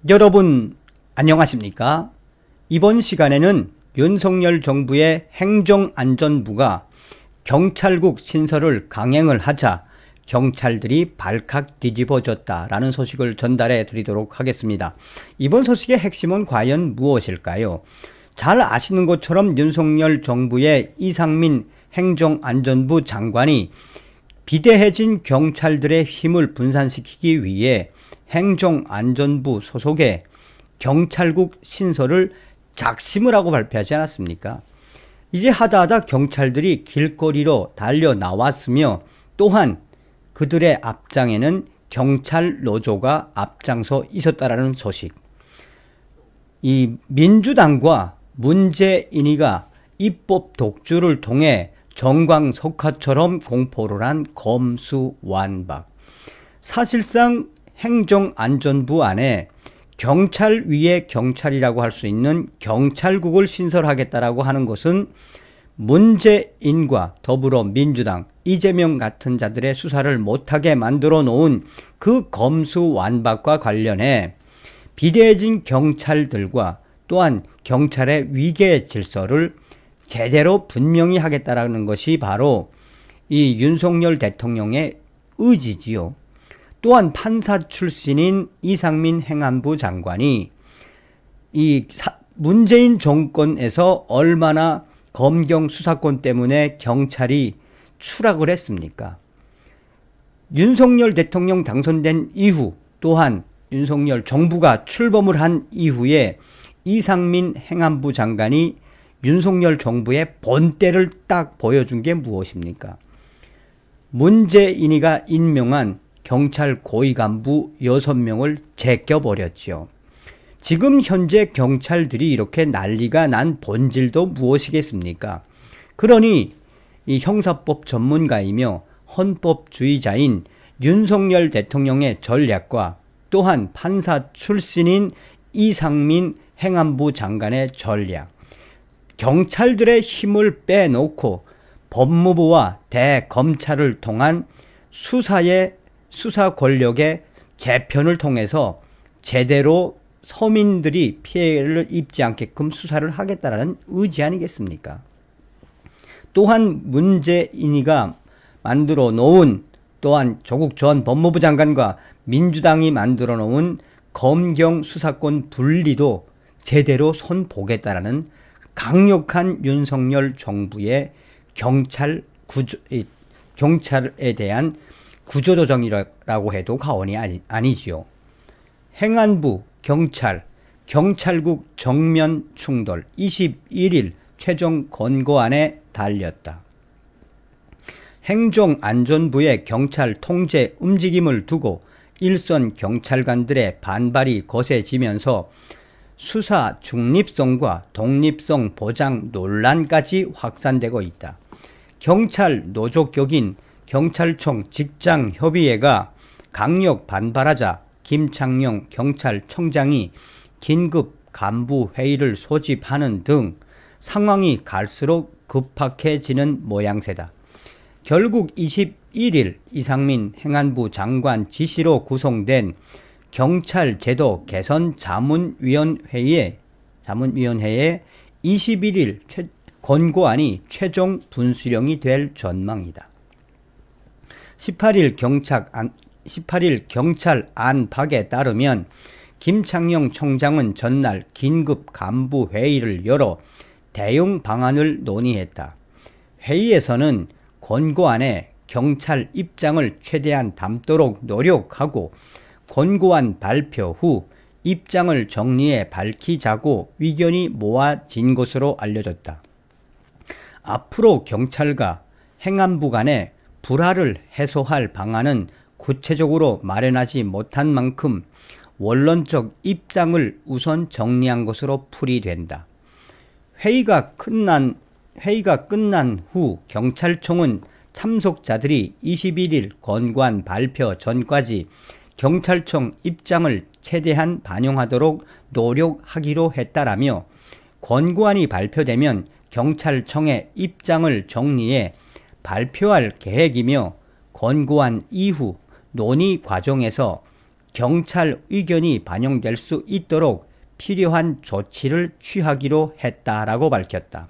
여러분 안녕하십니까? 이번 시간에는 윤석열 정부의 행정안전부가 경찰국 신설을 강행을 하자 경찰들이 발칵 뒤집어졌다라는 소식을 전달해 드리도록 하겠습니다. 이번 소식의 핵심은 과연 무엇일까요? 잘 아시는 것처럼 윤석열 정부의 이상민 행정안전부 장관이 비대해진 경찰들의 힘을 분산시키기 위해 행정안전부 소속의 경찰국 신설을 작심을 하고 발표하지 않았습니까? 이제 하다하다 경찰들이 길거리로 달려 나왔으며 또한 그들의 앞장에는 경찰 노조가 앞장서 있었다라는 소식. 이 민주당과 문재인이가 입법 독주를 통해 정광석화처럼 공포를 한 검수완박. 사실상 행정안전부 안에 경찰 위의 경찰이라고 할 수 있는 경찰국을 신설하겠다라고 하는 것은 문재인과 더불어민주당, 이재명 같은 자들의 수사를 못하게 만들어 놓은 그 검수완박과 관련해 비대해진 경찰들과 또한 경찰의 위계 질서를 제대로 분명히 하겠다라는 것이 바로 이 윤석열 대통령의 의지지요. 또한 판사 출신인 이상민 행안부 장관이 이 문재인 정권에서 얼마나 검경 수사권 때문에 경찰이 추락을 했습니까? 윤석열 대통령 당선된 이후 또한 윤석열 정부가 출범을 한 이후에 이상민 행안부 장관이 윤석열 정부의 본때를 딱 보여준 게 무엇입니까? 문재인이가 임명한 경찰 고위 간부 6명을 제껴버렸죠. 지금 현재 경찰들이 이렇게 난리가 난 본질도 무엇이겠습니까? 그러니 이 형사법 전문가이며 헌법주의자인 윤석열 대통령의 전략과 또한 판사 출신인 이상민 행안부 장관의 전략, 경찰들의 힘을 빼놓고 법무부와 대검찰을 통한 수사 권력의 재편을 통해서 제대로 서민들이 피해를 입지 않게끔 수사를 하겠다라는 의지 아니겠습니까? 또한 문재인이가 만들어 놓은 또한 조국 전 법무부 장관과 민주당이 만들어 놓은 검경 수사권 분리도 제대로 손보겠다라는 강력한 윤석열 정부의 경찰에 대한 구조조정이라고 해도 과언이 아니지요. 행안부, 경찰국 정면 충돌 21일 최종 권고안에 달렸다. 행정안전부의 경찰 통제 움직임을 두고 일선 경찰관들의 반발이 거세지면서 수사 중립성과 독립성 보장 논란까지 확산되고 있다. 경찰 노조격인 경찰청 직장협의회가 강력 반발하자 김창룡 경찰청장이 긴급 간부회의를 소집하는 등 상황이 갈수록 급박해지는 모양새다. 결국 21일 이상민 행안부 장관 지시로 구성된 경찰제도 개선 자문위원회에 21일 권고안이 최종 분수령이 될 전망이다. 18일 경찰 안박에 따르면 김창룡 청장은 전날 긴급 간부 회의를 열어 대응 방안을 논의했다. 회의에서는 권고안에 경찰 입장을 최대한 담도록 노력하고 권고안 발표 후 입장을 정리해 밝히자고 의견이 모아진 것으로 알려졌다. 앞으로 경찰과 행안부 간의 불화를 해소할 방안은 구체적으로 마련하지 못한 만큼 원론적 입장을 우선 정리한 것으로 풀이된다. 회의가 끝난 후 경찰청은 참석자들이 21일 권고안 발표 전까지 경찰청 입장을 최대한 반영하도록 노력하기로 했다라며 권고안이 발표되면 경찰청의 입장을 정리해 발표할 계획이며 권고안 이후 논의 과정에서 경찰 의견이 반영될 수 있도록 필요한 조치를 취하기로 했다라고 밝혔다.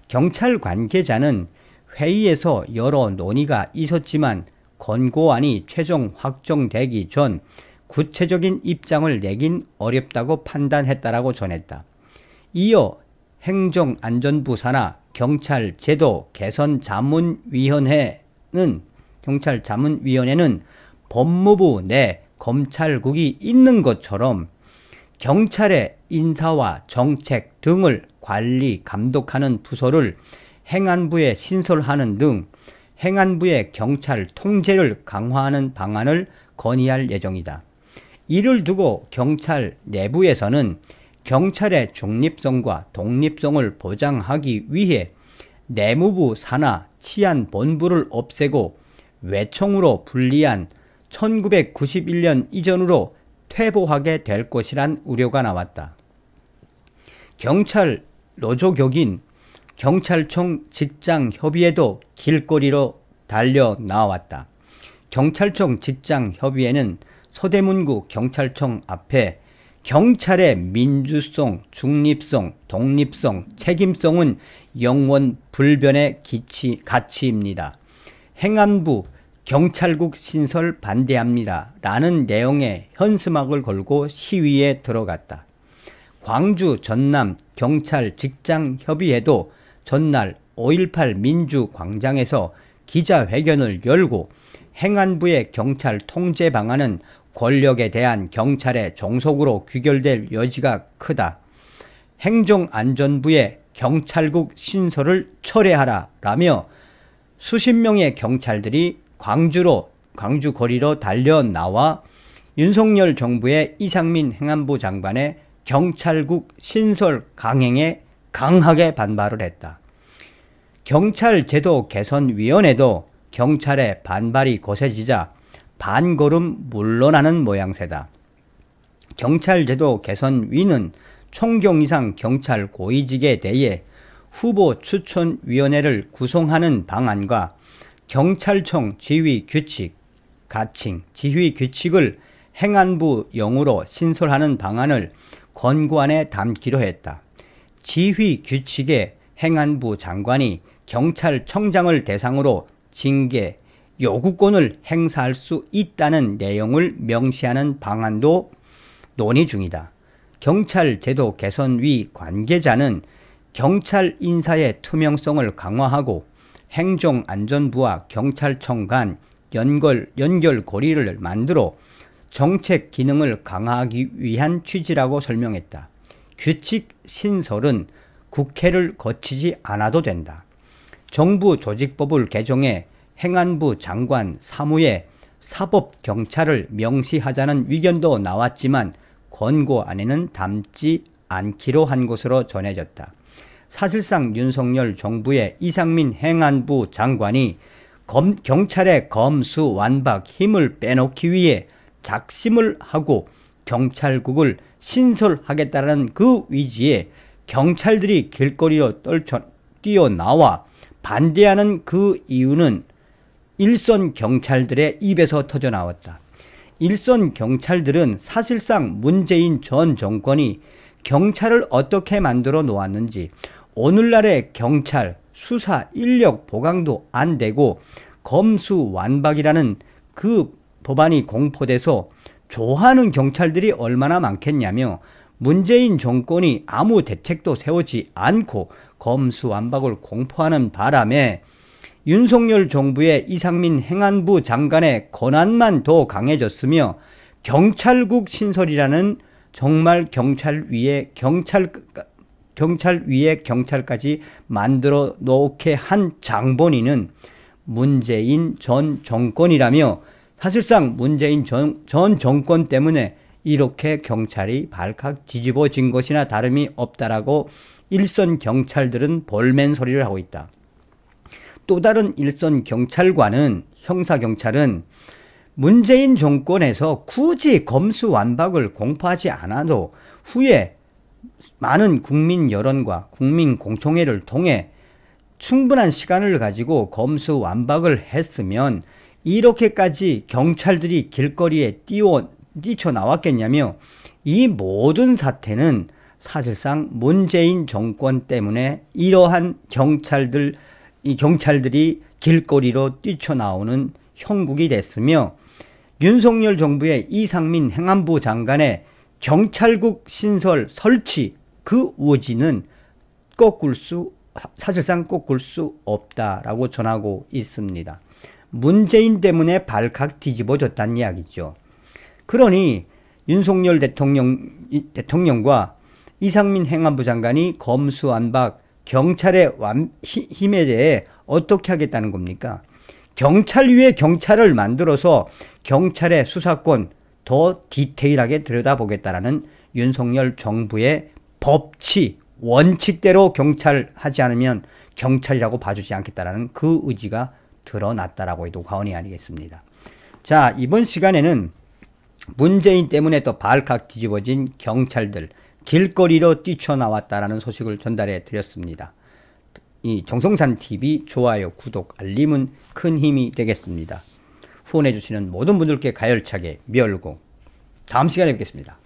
경찰 관계자는 회의에서 여러 논의가 있었지만 권고안이 최종 확정되기 전 구체적인 입장을 내긴 어렵다고 판단했다라고 전했다. 이어 행정안전부 산하 경찰제도 개선자문위원회는 법무부 내 검찰국이 있는 것처럼 경찰의 인사와 정책 등을 관리, 감독하는 부서를 행안부에 신설하는 등 행안부의 경찰 통제를 강화하는 방안을 건의할 예정이다. 이를 두고 경찰 내부에서는 경찰의 중립성과 독립성을 보장하기 위해 내무부 산하 치안본부를 없애고 외청으로 분리한 1991년 이전으로 퇴보하게 될 것이란 우려가 나왔다. 경찰 노조격인 경찰청 직장협의회도 길거리로 달려 나왔다. 경찰청 직장협의회는 서대문구 경찰청 앞에 경찰의 민주성, 중립성, 독립성, 책임성은 영원 불변의 가치입니다. 행안부 경찰국 신설 반대합니다. 라는 내용의 현수막을 걸고 시위에 들어갔다. 광주 전남 경찰 직장협의회도 전날 5.18 민주광장에서 기자회견을 열고 행안부의 경찰 통제 방안은 권력에 대한 경찰의 종속으로 귀결될 여지가 크다. 행정안전부의 경찰국 신설을 철회하라 라며 수십 명의 경찰들이 광주 거리로 달려나와 윤석열 정부의 이상민 행안부 장관의 경찰국 신설 강행에 강하게 반발을 했다. 경찰제도 개선위원회도 경찰의 반발이 거세지자 반걸음 물러나는 모양새다. 경찰제도 개선위는 총경 이상 경찰 고위직에 대해 후보 추천위원회를 구성하는 방안과 경찰청 지휘규칙, 가칭, 지휘규칙을 행안부용으로 신설하는 방안을 권고안에 담기로 했다. 지휘규칙에 행안부 장관이 경찰청장을 대상으로 징계, 요구권을 행사할 수 있다는 내용을 명시하는 방안도 논의 중이다. 경찰제도 개선위 관계자는 경찰 인사의 투명성을 강화하고 행정안전부와 경찰청 간 연결고리를 만들어 정책 기능을 강화하기 위한 취지라고 설명했다. 규칙 신설은 국회를 거치지 않아도 된다. 정부 조직법을 개정해 행안부 장관 사무에 사법경찰을 명시하자는 의견도 나왔지만 권고안에는 담지 않기로 한 것으로 전해졌다. 사실상 윤석열 정부의 이상민 행안부 장관이 경찰의 검수완박 힘을 빼놓기 위해 작심을 하고 경찰국을 신설하겠다는 그 의지에 경찰들이 길거리로 뛰어나와 반대하는 그 이유는 일선 경찰들의 입에서 터져나왔다. 일선 경찰들은 사실상 문재인 전 정권이 경찰을 어떻게 만들어 놓았는지, 오늘날의 경찰 수사 인력 보강도 안 되고 검수완박이라는 그 법안이 공포돼서 좋아하는 경찰들이 얼마나 많겠냐며 문재인 정권이 아무 대책도 세우지 않고 검수완박을 공포하는 바람에 윤석열 정부의 이상민 행안부 장관의 권한만 더 강해졌으며 경찰국 신설이라는 정말 경찰 위에 경찰까지 만들어 놓게 한 장본인은 문재인 전 정권이라며 사실상 문재인 전 정권 때문에 이렇게 경찰이 발칵 뒤집어진 것이나 다름이 없다라고 일선 경찰들은 볼멘 소리를 하고 있다. 또 다른 일선 경찰관은, 형사경찰은 문재인 정권에서 굳이 검수완박을 공포하지 않아도 후에 많은 국민 여론과 국민 공청회를 통해 충분한 시간을 가지고 검수완박을 했으면 이렇게까지 경찰들이 길거리에 뛰쳐나왔겠냐며 이 모든 사태는 사실상 문재인 정권 때문에 이러한 경찰들이 길거리로 뛰쳐나오는 형국이 됐으며 윤석열 정부의 이상민 행안부 장관의 경찰국 신설 설치 그 의지는 사실상 꺾을 수 없다라고 전하고 있습니다. 문재인 때문에 발칵 뒤집어졌다는 이야기죠. 그러니 윤석열 대통령과 이상민 행안부 장관이 검수완박 경찰의 힘에 대해 어떻게 하겠다는 겁니까? 경찰 위에 경찰을 만들어서 경찰의 수사권 더 디테일하게 들여다보겠다라는 윤석열 정부의 법치, 원칙대로 경찰하지 않으면 경찰이라고 봐주지 않겠다라는 그 의지가 드러났다라고 해도 과언이 아니겠습니다. 자, 이번 시간에는 문재인 때문에 또 발칵 뒤집어진 경찰들, 길거리로 뛰쳐나왔다라는 소식을 전달해 드렸습니다. 이 정성산TV 좋아요, 구독, 알림은 큰 힘이 되겠습니다. 후원해 주시는 모든 분들께 가열차게 멸고 다음 시간에 뵙겠습니다.